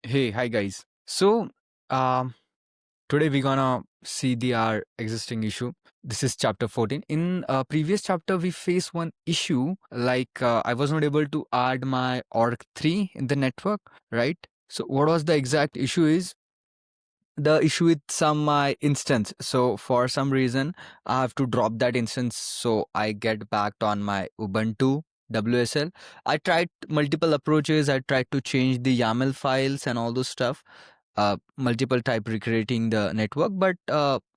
Hey, hi guys. So, um, today we're gonna see our existing issue. This is chapter 14. In previous chapter, we faced one issue like I was not able to add my org3 in the network, right? So, what was the exact issue is the issue with some my instance. So, for some reason, I have to drop that instance so I get back on my Ubuntu WSL. I tried multiple approaches. I tried to change the YAML files and all those stuff, multiple type recreating the network, but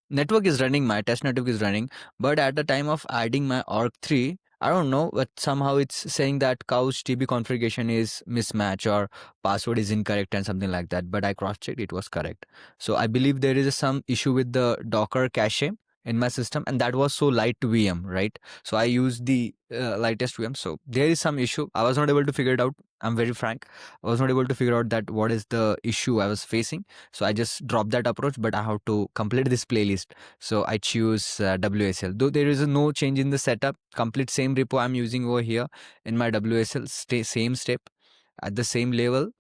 network is running, my test network is running, but at the time of adding my org3, I don't know, but somehow it's saying that CouchDB configuration is mismatch or password is incorrect and something like that, but I cross checked, it was correct. So I believe there is some issue with the Docker cache in my system, and that was so light VM, right? So I used the lightest VM, so there is some issue. I was not able to figure it out, I'm very frank. I was not able to figure out that what is the issue I was facing. So I just dropped that approach, but I have to complete this playlist. So I choose WSL. Though there is no change in the setup, complete same repo I'm using over here in my WSL, same step at the same level.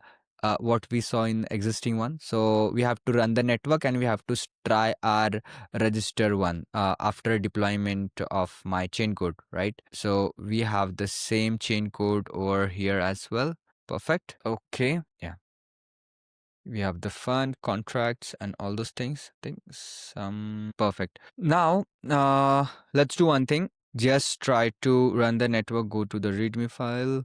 What we saw in existing one. So we have to run the network and we have to try our register one after deployment of my chain code, right? So we have the same chain code over here as well. Perfect. Okay. Yeah. We have the fund, contracts, and all those things. Perfect. Now, let's do one thing. Just try to run the network. Go to the README file.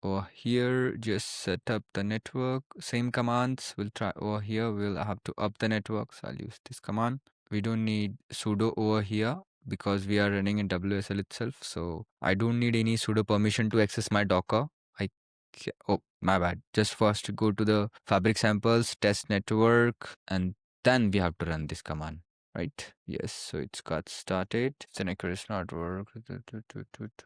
Over here, just set up the network. Same commands. We'll try over here. We'll have to up the network. So I'll use this command. We don't need sudo over here because we are running in WSL itself. So I don't need any sudo permission to access my Docker. Oh, my bad. Just first go to the fabric samples, test network, and then we have to run this command. Right? Yes, so it's got started. The network is not work.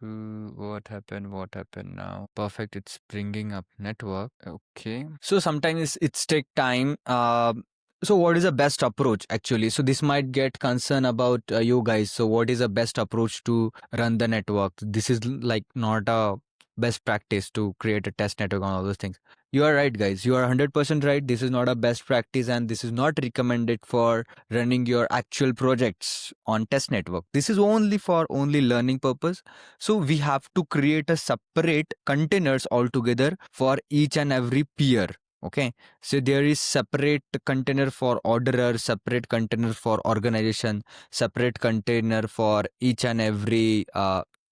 What happened? What happened now? Perfect. It's bringing up network. Okay. So sometimes it's take time. So what is the best approach actually? So this might get concern about you guys. So what is the best approach to run the network? This is like not a best practice to create a test network on all those things. You are right, guys. You are 100% right. This is not a best practice and this is not recommended for running your actual projects on test network. This is only for only learning purpose. So we have to create a separate containers altogether for each and every peer. Okay, so there is separate container for orderer, separate container for organization, separate container for each and every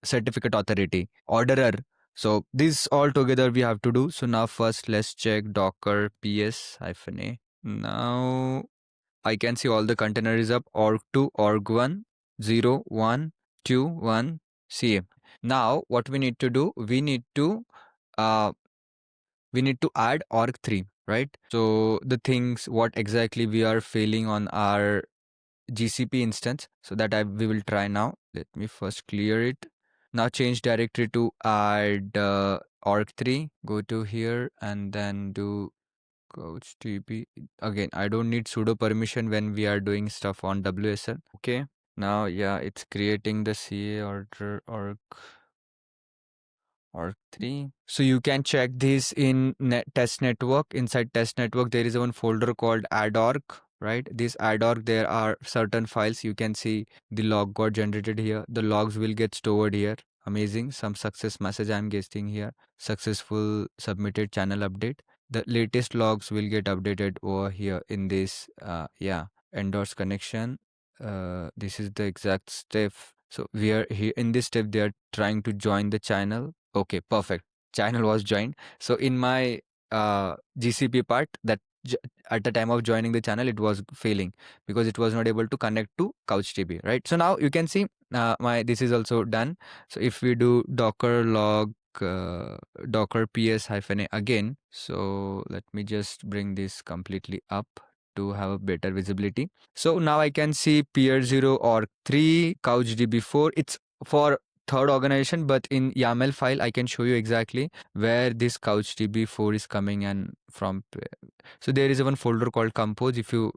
certificate authority, orderer. So this all together we have to do. So now first let's check docker ps-a. Now I can see all the container is up, org2, org1, 0, 1, 2, 1, CA. Now what we need to do, uh, we need to add org3, right? So the things what exactly we are failing on our GCP instance, so that we will try now. Let me first clear it. Now change directory to add org3. Go to here and then do CouchDB. Again, I don't need sudo permission when we are doing stuff on WSL. Okay. Now, yeah, it's creating the CA order org3. So you can check this in test network. Inside test network, there is one folder called add.org, right? This add.org, there are certain files. You can see the log got generated here. The logs will get stored here. Amazing. Some success message I'm getting here. Successful submitted channel update. The latest logs will get updated over here in this, endorse connection. This is the exact step. So we are here in this step, they are trying to join the channel. Okay, perfect. Channel was joined. So in my GCP part, that at the time of joining the channel, it was failing because it was not able to connect to CouchDB, right? So now you can see my this is also done. So if we do docker log docker ps-a again, so let me just bring this completely up to have a better visibility. So now I can see peer 0 or 3 CouchDB 4. It's for third organization, but in YAML file I can show you exactly where this CouchDB 4 is coming and from. So there is one folder called compose. If you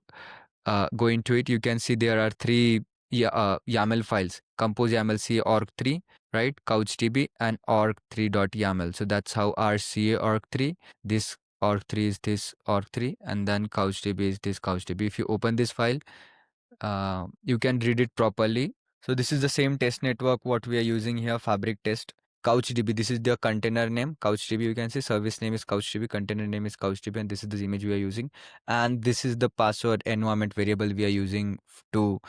go into it, you can see there are three YAML files: compose YAML CA org3, right? CouchDB and org3.yaml. So that's how our CA org3, this org3 is this org3, and then CouchDB is this CouchDB. If you open this file, you can read it properly. So this is the same test network what we are using here, Fabric test. CouchDB, this is the container name. CouchDB, you can see service name is CouchDB, container name is CouchDB, and this is the image we are using. And this is the password environment variable we are using to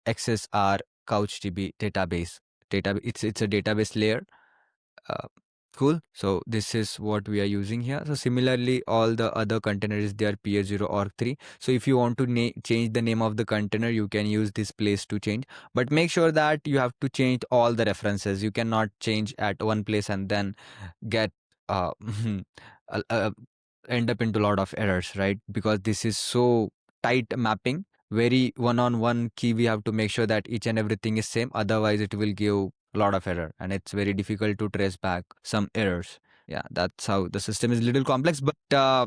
access our CouchDB database. It's a database layer. Uh, cool. So this is what we are using here. So similarly, all the other containers, they are PS0 org3. So if you want to change the name of the container, you can use this place to change. But make sure that you have to change all the references. You cannot change at one place and then get end up into a lot of errors, right? Because this is so tight mapping, very one-on-one key. We have to make sure that each and everything is same. Otherwise, it will give a lot of error, and it's very difficult to trace back some errors. Yeah, that's how the system is a little complex, but uh,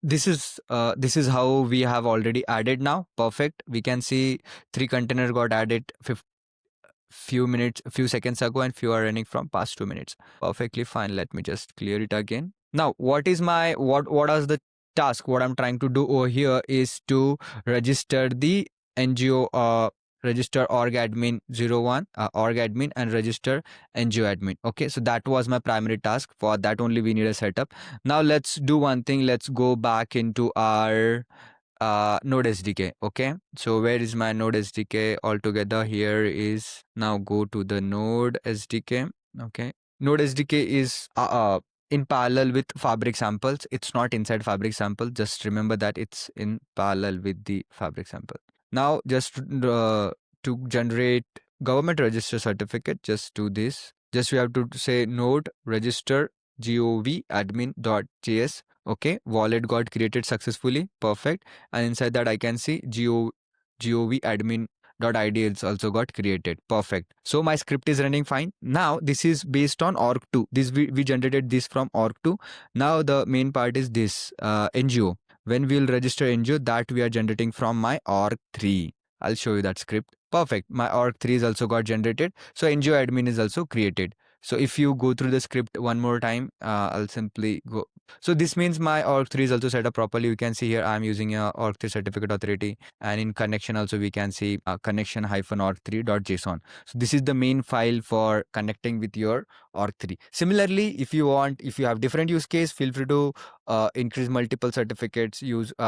this is how we have already added now. Perfect. We can see 3 containers got added few seconds ago, and few are running from past 2 minutes. Perfectly fine. Let me just clear it again. Now, what is the task? What I'm trying to do over here is to register the NGO, register org admin 01, org admin, and register NGO admin. Okay, so that was my primary task. For that only we need a setup. Now let's do one thing. Let's go back into our Node SDK. Okay, so where is my Node SDK altogether? Here is, now go to the Node SDK. Okay, Node SDK is in parallel with Fabric samples. It's not inside Fabric sample. Just remember that it's in parallel with the Fabric sample. Now just to generate government register certificate, just do this. Just we have to say node register gov admin.js. Okay, wallet got created successfully. Perfect. And inside that I can see gov admin.id is also got created. Perfect. So my script is running fine. Now this is based on org2. This we generated this from org2. Now the main part is this NGO. When we will register NGO, that we are generating from my org3. I'll show you that script. Perfect. My org3 is also got generated. So NGO admin is also created. So if you go through the script one more time, I'll simply go. So this means my org3 is also set up properly. You can see here I'm using a org3 certificate authority, and in connection also we can see connection-org3.json. So this is the main file for connecting with your org3. Similarly, if you have different use case, feel free to increase multiple certificates,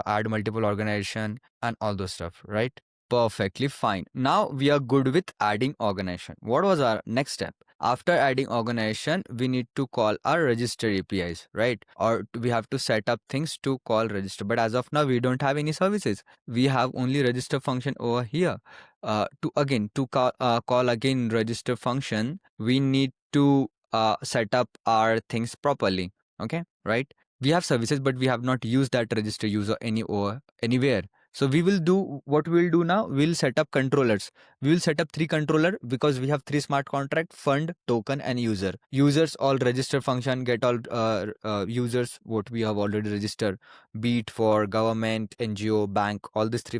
add multiple organization, and all those stuff, right? Perfectly fine. Now we are good with adding organization. What was our next step? After adding organization, we need to call our register APIs, right? Or we have to set up things to call register. But as of now, we don't have any services. We have only register function over here. To call again register function, we need to set up our things properly. Okay, right? We have services, but we have not used that register user anywhere. So we will do what we'll do now. We'll set up controllers. We will set up 3 controller because we have 3 smart contract: fund, token, and user. Users all register function, get all users what we have already registered. Be it for government, NGO, bank, all these 3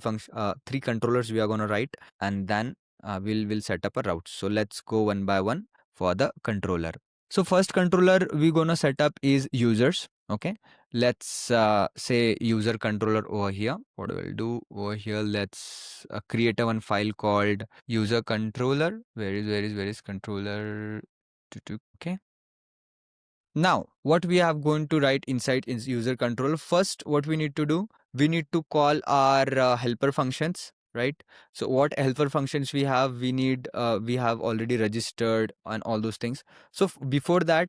controllers we are gonna write, and then we'll set up a route. So let's go one by one for the controller. So first controller we're gonna set up is users. Okay, let's say user controller over here. What we'll do over here, let's create one file called user controller. Where is controller? Okay. Now what we have going to write inside is user controller. First, what we need to do, we need to call our helper functions, right? So what helper functions we have, we have already registered and all those things. So before that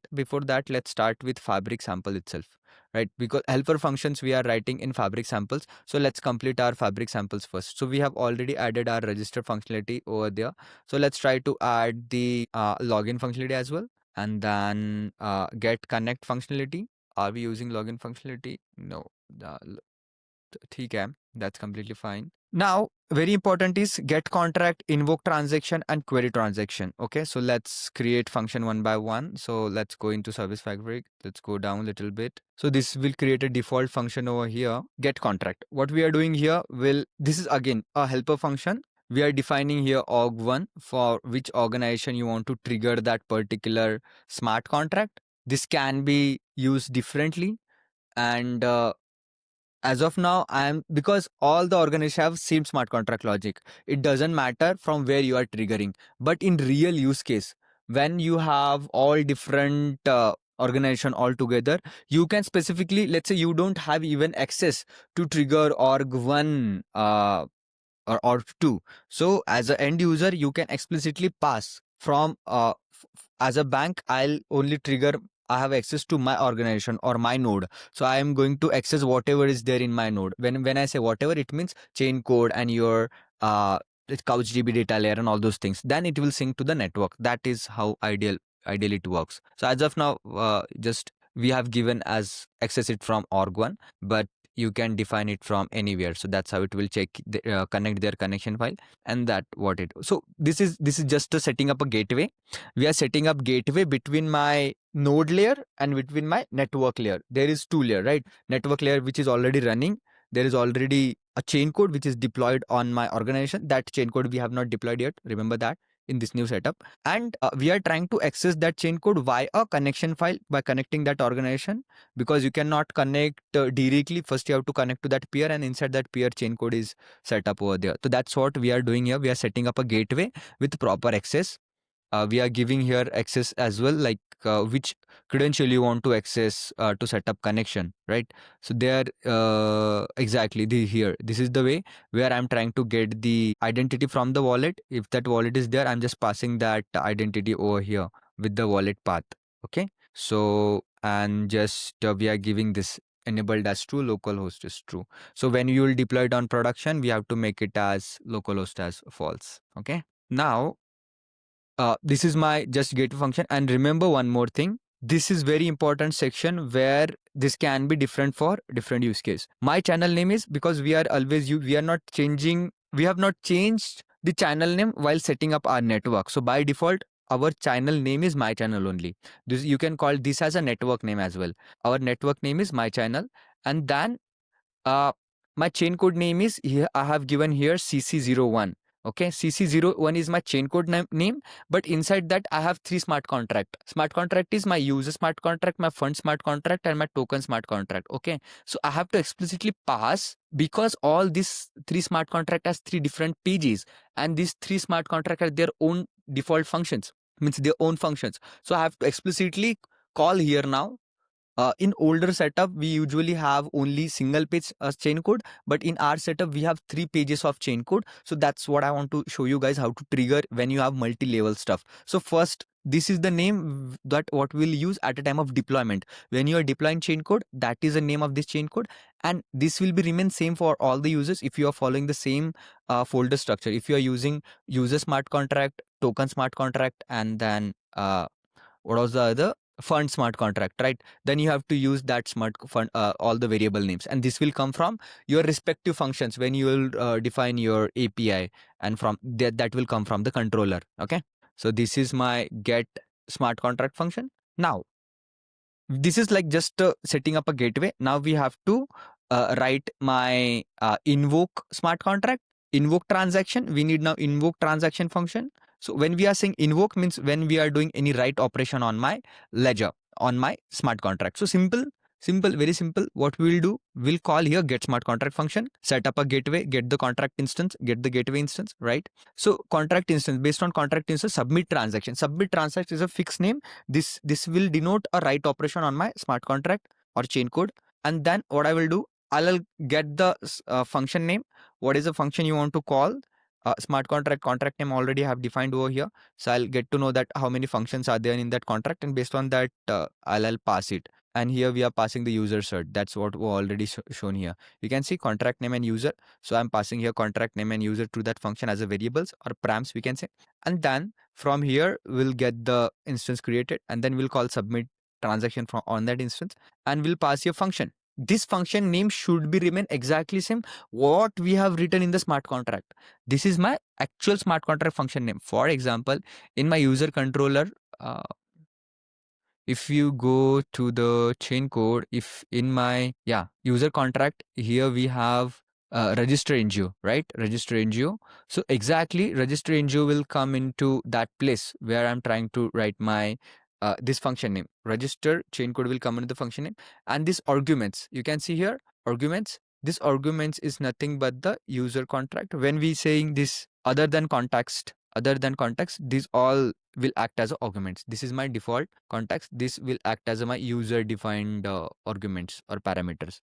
let's start with Fabric sample itself, right? Because helper functions we are writing in Fabric samples. So let's complete our Fabric samples first. So we have already added our register functionality over there. So let's try to add the login functionality as well, and then get connect functionality. Are we using login functionality? No. Okay, that's completely fine. Now, very important is get contract, invoke transaction, and query transaction. Okay, so let's create function one by one. So let's go into Service Fabric. Let's go down a little bit. So this will create a default function over here, get contract. What we are doing here this is again a helper function. We are defining here org1 for which organization you want to trigger that particular smart contract. this can be used differently. And as of now, because all the organizations have same smart contract logic, it doesn't matter from where you are triggering. But in real use case, when you have all different organization all together, you can specifically, let's say you don't have even access to trigger org1 or org2. So as an end user, you can explicitly pass from as a bank, I'll only trigger, I have access to my organization or my node. So I am going to access whatever is there in my node. When I say whatever, it means chain code and your CouchDB data layer and all those things. Then it will sync to the network. That is how ideally it works. So as of now, just we have given as access it from org1, but you can define it from anywhere. So that's how it will check connect their connection file, and that what it. So this is just setting up a gateway. We are setting up gateway between my node layer and between my network layer. There is two layer, right? Network layer which is already running. There is already a chain code which is deployed on my organization. That chain code we have not deployed yet. Remember that in this new setup. And we are trying to access that chain code via a connection file by connecting that organization, because you cannot connect directly. First you have to connect to that peer, and inside that peer chain code is set up over there. So that's what we are doing here. We are setting up a gateway with proper access. We are giving here access as well, like which credential you want to access to set up connection, right? So there exactly here, this is the way where I'm trying to get the identity from the wallet. If that wallet is there, I'm just passing that identity over here with the wallet path. Okay, so and just we are giving this enabled as true, localhost is true. So when you will deploy it on production, we have to make it as localhost as false. Okay, now this is my just gateway function. And remember one more thing, this is very important section where this can be different for different use case. My channel name is, because we are always we are not changing, we have not changed the channel name while setting up our network. So by default, our channel name is my channel only. This you can call this as a network name as well. Our network name is my channel, and then uh, my chain code name is here. I have given here CC01. Okay, CC01 is my chain code name, but inside that I have three smart contract. Smart contract is my user smart contract, my fund smart contract, and my token smart contract. Okay, so I have to explicitly pass, because all these three smart contract has three different pages, and these three smart contract have their own default functions, means their own functions. So I have to explicitly call here now. In older setup, we usually have only single page chain code, but in our setup, we have 3 pages of chain code. So that's what I want to show you guys how to trigger when you have multi-level stuff. So first, this is the name that what we'll use at a time of deployment. When you are deploying chain code, that is the name of this chain code. And this will be remain same for all the users if you are following the same folder structure. If you are using user smart contract, token smart contract, and then what was the other? Fund smart contract, right? Then you have to use that smart fund, all the variable names, and this will come from your respective functions when you will define your API, and from that will come from the controller. Okay, so this is my get smart contract function. Now this is like just setting up a gateway. Now we have to write my invoke smart contract, invoke transaction. We need now invoke transaction function. So when we are saying invoke, means when we are doing any write operation on my ledger, on my smart contract. So simple, very simple. What we will do, we'll call here get smart contract function, set up a gateway, get the contract instance, get the gateway instance, right? So contract instance, based on contract instance, submit transaction. Submit transaction is a fixed name. This will denote a write operation on my smart contract or chain code. And then what I will do, I'll get the function name. What is the function you want to call? Smart contract name already have defined over here. So I'll get to know that how many functions are there in that contract, and based on that I'll pass it. And here we are passing the user cert. That's what we already shown here. You can see contract name and user. So I'm passing here contract name and user to that function as a variables or params, we can say. And then from here we'll get the instance created, and then we'll call submit transaction from on that instance, and we'll pass your function. This function name should be remain exactly same what we have written in the smart contract. This is my actual smart contract function name. For example, in my user controller, if you go to the chain code, if in my user contract, here we have register NGO, right? Register NGO. So exactly register NGO will come into that place where I'm trying to write my this function name. Register chain code will come into the function name, and this arguments, you can see here arguments. This arguments is nothing but the user contract. When we saying this other than context, these all will act as arguments. This is my default context. This will act as my user defined arguments or parameters.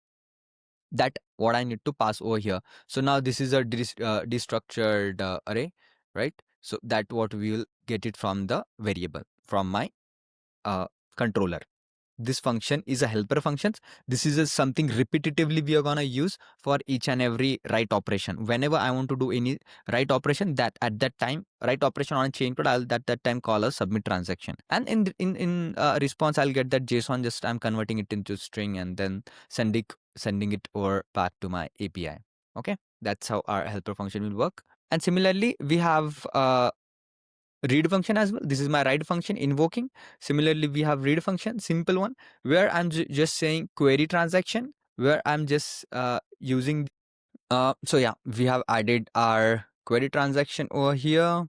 That what I need to pass over here. So now this is a destructured array, right? So that what we will get it from the variable, from my controller. This function is a helper function. This is something repetitively we are gonna use for each and every write operation. Whenever I want to do any write operation, that at that time write operation on a chain code, I'll that time call a submit transaction, and in response I'll get that JSON. Just I'm converting it into string and then sending it over back to my API. Okay, that's how our helper function will work. And similarly, we have read function as well. This is my write function invoking. Similarly, we have read function, simple one, where I'm just saying query transaction, where I'm just using. So yeah, we have added our query transaction over here.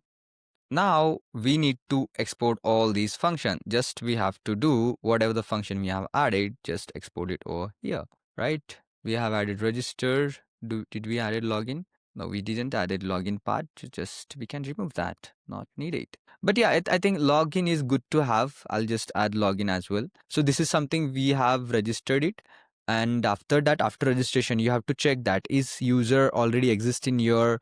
Now we need to export all these functions. Just we have to do whatever the function we have added, just export it over here, right? We have added register. Did we added login? No, we didn't added login part. Just we can remove that. Not needed. But yeah, I think login is good to have. I'll just add login as well. So this is something we have registered it. And after that, after registration, you have to check that is user already exist in your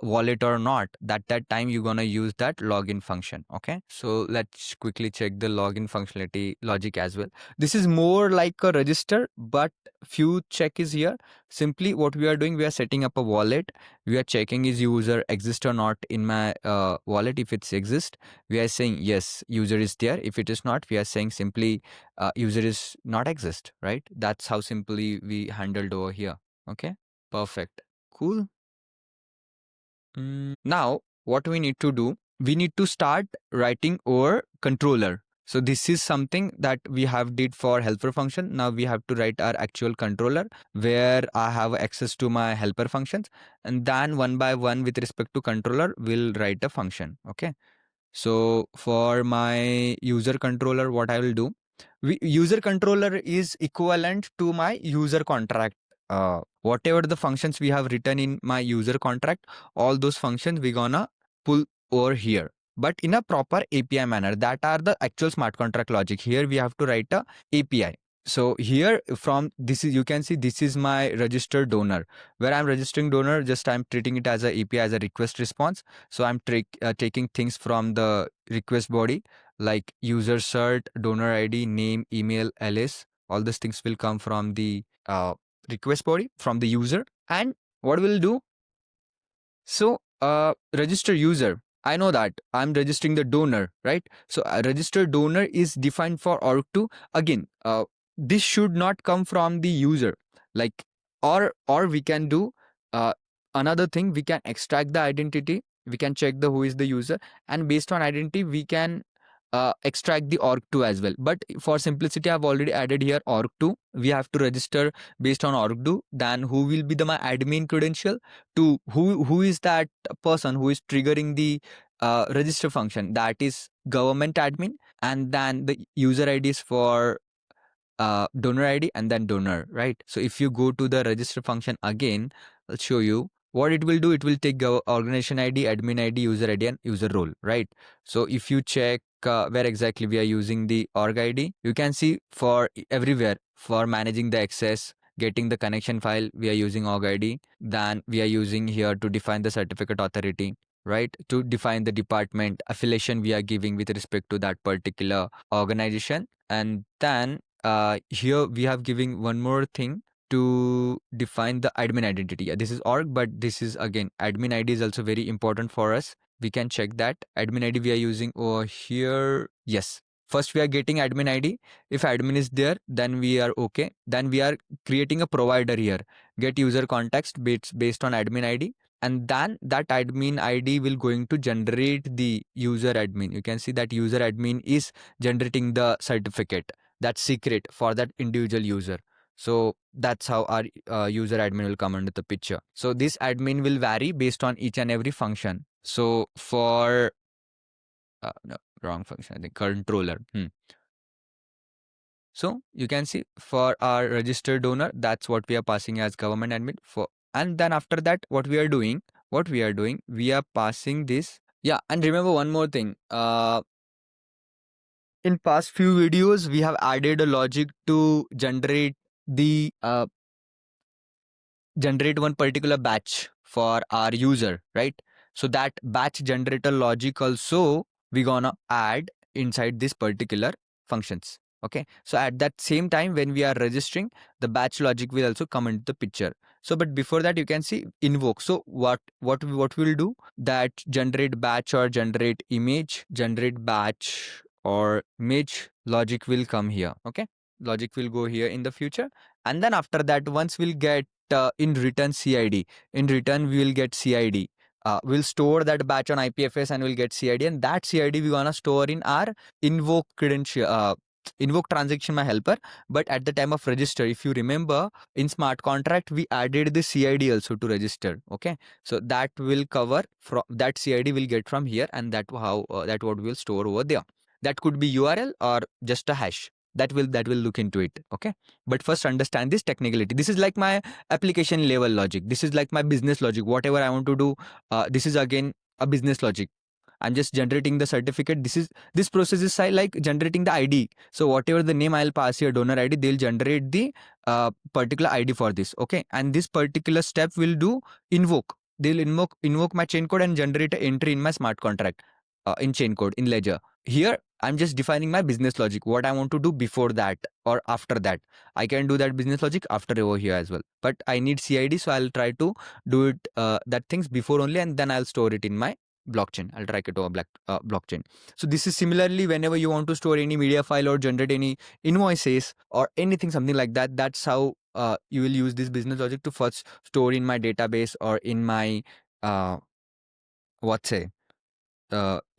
wallet or not. That time you're gonna use that login function. Okay, so let's quickly check the login functionality logic as well. This is more like a register, but few check is here. Simply what we are doing, we are setting up a wallet. We are checking is user exist or not in my wallet. If it's exist, we are saying yes, user is there. If it is not, we are saying simply user is not exist, right? That's how simply we handled over here. Okay, perfect, cool. Now, what we need to do, we need to start writing our controller. So this is something that we have did for helper function. Now we have to write our actual controller where I have access to my helper functions, and then one by one with respect to controller, we'll write a function. Okay. So for my user controller, what I will do, user controller is equivalent to my user contract. Whatever the functions we have written in my user contract, all those functions we gonna pull over here, but in a proper API manner. That are the actual smart contract logic. Here we have to write a API. So here from this is, you can see this is my registered donor, where I'm registering donor, just I'm treating it as a API, as a request response. So I'm taking things from the request body like user cert, donor ID, name, email, ls. All these things will come from the request body, from the user. And what we'll do, so register user, I know that I'm registering the donor, right? So a registered donor is defined for org2. Again, this should not come from the user. Like, or we can do another thing. We can extract the identity. We can check the who is the user, and based on identity, we can extract the org2 as well. But for simplicity, I've already added here org2. We have to register based on org2. Then who will be the my admin credential, to who is that person who is triggering the register function, that is government admin, and then the user ID is for donor ID and then donor, right? So if you go to the register function again, I'll show you what it will do. It will take organization ID, admin ID, user ID, and user role, right? So if you check where exactly we are using the org ID, you can see for everywhere for managing the access, getting the connection file, we are using org ID. Then we are using here to define the certificate authority, right? To define the department affiliation we are giving with respect to that particular organization. And then here we have giving one more thing to define the admin identity. This is org, but this is again admin ID is also very important for us. We can check that admin ID we are using over here. Yes, first we are getting admin ID. If admin is there, then we are okay. Then we are creating a provider here. Get user context based on admin ID. And then that admin ID will going to generate the user admin. You can see that user admin is generating the certificate, that's secret for that individual user. So that's how our user admin will come under the picture. So this admin will vary based on each and every function. So for no, wrong function, I think controller. So you can see for our registered donor, that's what we are passing as government admin for. And then after that, what we are doing, we are passing this. Yeah, and remember one more thing. In past few videos, we have added a logic to generate the generate one particular batch for our user, right? So that batch generator logic also we gonna add inside this particular functions. Okay, so at that same time when we are registering, the batch logic will also come into the picture. So but before that, you can see invoke. So what we'll do, that generate batch or generate image, generate batch or image logic will come here. Okay, logic will go here in the future. And then after that, once we'll get in return CID. In return, we will get CID. We'll store that batch on IPFS and we'll get CID. And that CID we gonna store in our invoke credential, invoke transaction my helper. But at the time of register, if you remember, in smart contract we added the CID also to register. Okay, so that will cover from that CID will get from here, and that how that what we'll store over there. That could be URL or just a hash. That will look into it. Okay, but first understand this technicality. This is like my application level logic. This is like my business logic. Whatever I want to do, this is again a business logic. I'm just generating the certificate. This process is like generating the ID. So whatever the name I'll pass here, donor ID, they'll generate the particular ID for this. Okay, and this particular step will do invoke. They'll invoke my chain code and generate an entry in my smart contract in chain code in ledger. Here I'm just defining my business logic, what I want to do before that or after that. I can do that business logic after over here as well. But I need CID, so I'll try to do it that things before only, and then I'll store it in my blockchain. I'll track it over blockchain. So this is similarly whenever you want to store any media file or generate any invoices or anything, something like that. That's how you will use this business logic to first store in my database or in my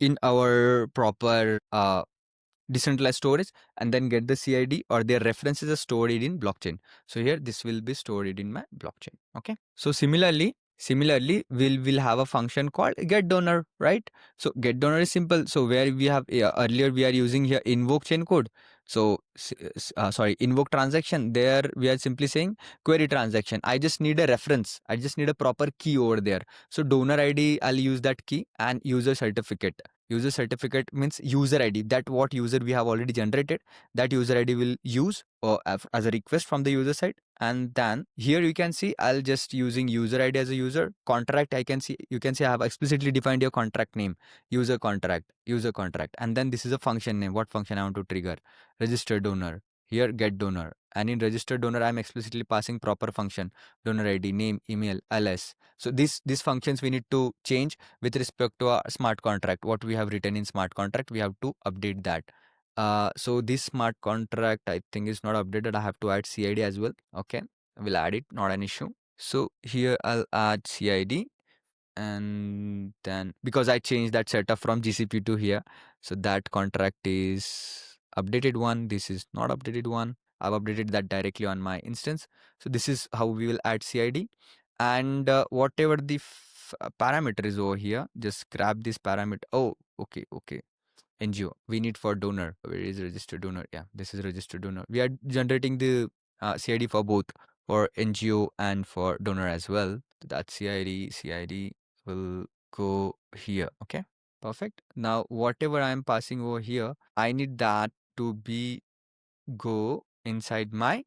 in our proper decentralized storage, and then get the CID or their references are stored in blockchain. So here this will be stored in my blockchain. Okay. So similarly we'll have a function called get donor, right? So get donor is simple. So where we have earlier we are using here invoke chain code. So sorry, invoke transaction. There we are simply saying query transaction. I just need a reference. I just need a proper key over there. So donor ID, I'll use that key, and user certificate. User certificate means user ID, that what user we have already generated, that user ID will use or as a request from the user side. And then here you can see I'll just using user ID as a user contract. You can see I have explicitly defined your contract name, user contract, and then this is a function name, what function I want to trigger, register donor. Here get donor, and in register donor I'm explicitly passing proper function, donor ID, name, email, ls. So these functions we need to change with respect to our smart contract. What we have written in smart contract, we have to update that. So this smart contract I think is not updated. I have to add CID as well. Okay, we'll add it, not an issue. So here I'll add CID, and then because I changed that setup from GCP to here, so that contract is updated one. This is not updated one. I've updated that directly on my instance. So this is how we will add CID, and whatever the parameter is over here, just grab this parameter. Oh, okay. NGO we need for donor. Where is registered donor? Yeah, this is registered donor. We are generating the CID for both, for NGO and for donor as well. That CID will go here. Okay, perfect. Now whatever I am passing over here, I need that to be go inside my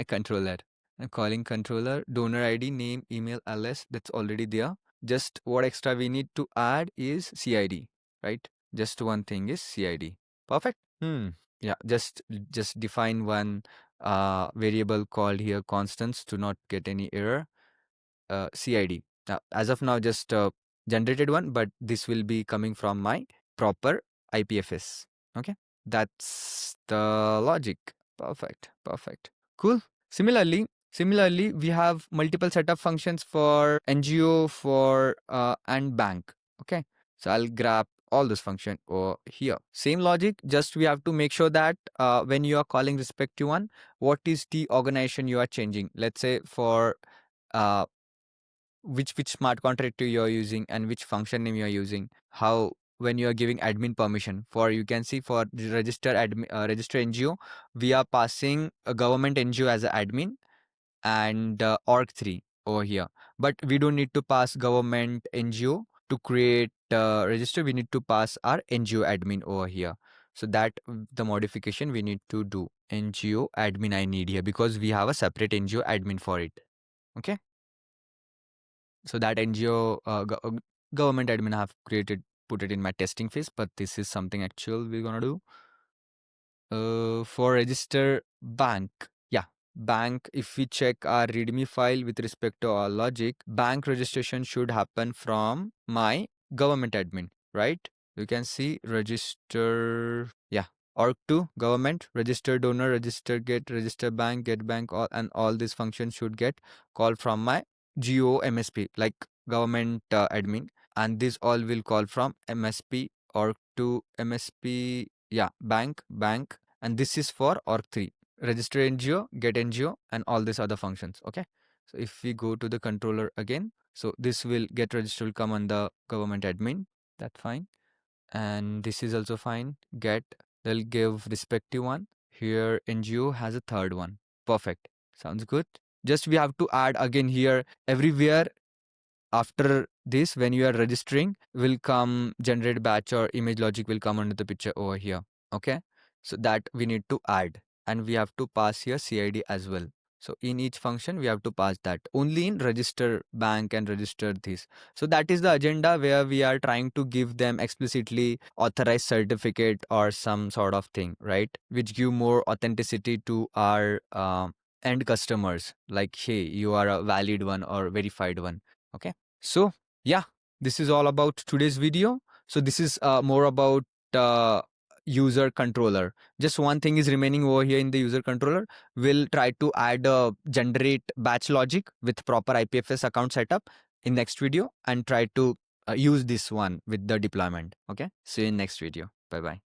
controller. I'm calling controller, donor ID, name, email, ls. That's already there. Just what extra we need to add is CID, right? Just one thing is CID. Perfect. Yeah, just define one variable called here constants to not get any error. CID. Now, as of now, just generated one, but this will be coming from my proper IPFS. Okay, that's the logic. Perfect. Cool. Similarly, we have multiple setup functions for NGO, for and bank. Okay, so I'll grab all this function over here. Same logic, just we have to make sure that when you are calling respective one, what is the organization you are changing. Let's say for which smart contract you are using and which function name you are using, how when you are giving admin permission. For you can see for the register NGO, we are passing a government NGO as an admin and Org3 over here. But we don't need to pass government NGO to create register. We need to pass our NGO admin over here. So that the modification we need to do. NGO admin I need here because we have a separate NGO admin for it. Okay. So that NGO government admin I have put it in my testing phase, but this is something actual we're gonna do. For register bank, yeah, bank, if we check our readme file with respect to our logic, bank registration should happen from my government admin, right? You can see register, yeah, org2 government, register donor, register bank, get bank, and all these functions should get called from my GO MSP, like government admin, and this all will call from MSP org2 MSP, yeah, bank, and this is for org3, register NGO, get NGO, and all these other functions. Okay, so if we go to the controller again, so this will get register will come on the government admin. That's fine, and this is also fine. Get, they'll give respective one. Here NGO has a third one. Perfect, sounds good. Just we have to add again here everywhere. After this, when you are registering, will come generate batch or image logic will come under the picture over here. Okay, so that we need to add, and we have to pass here CID as well. So in each function we have to pass that only in register bank and register this. So that is the agenda where we are trying to give them explicitly authorized certificate or some sort of thing, right, which give more authenticity to our end customers, like, hey, you are a valid one or verified one. Okay, so yeah, this is all about today's video. So this is more about user controller. Just one thing is remaining over here in the user controller. We'll try to add a generate batch logic with proper IPFS account setup in next video and try to use this one with the deployment. Okay, see you in next video. Bye bye.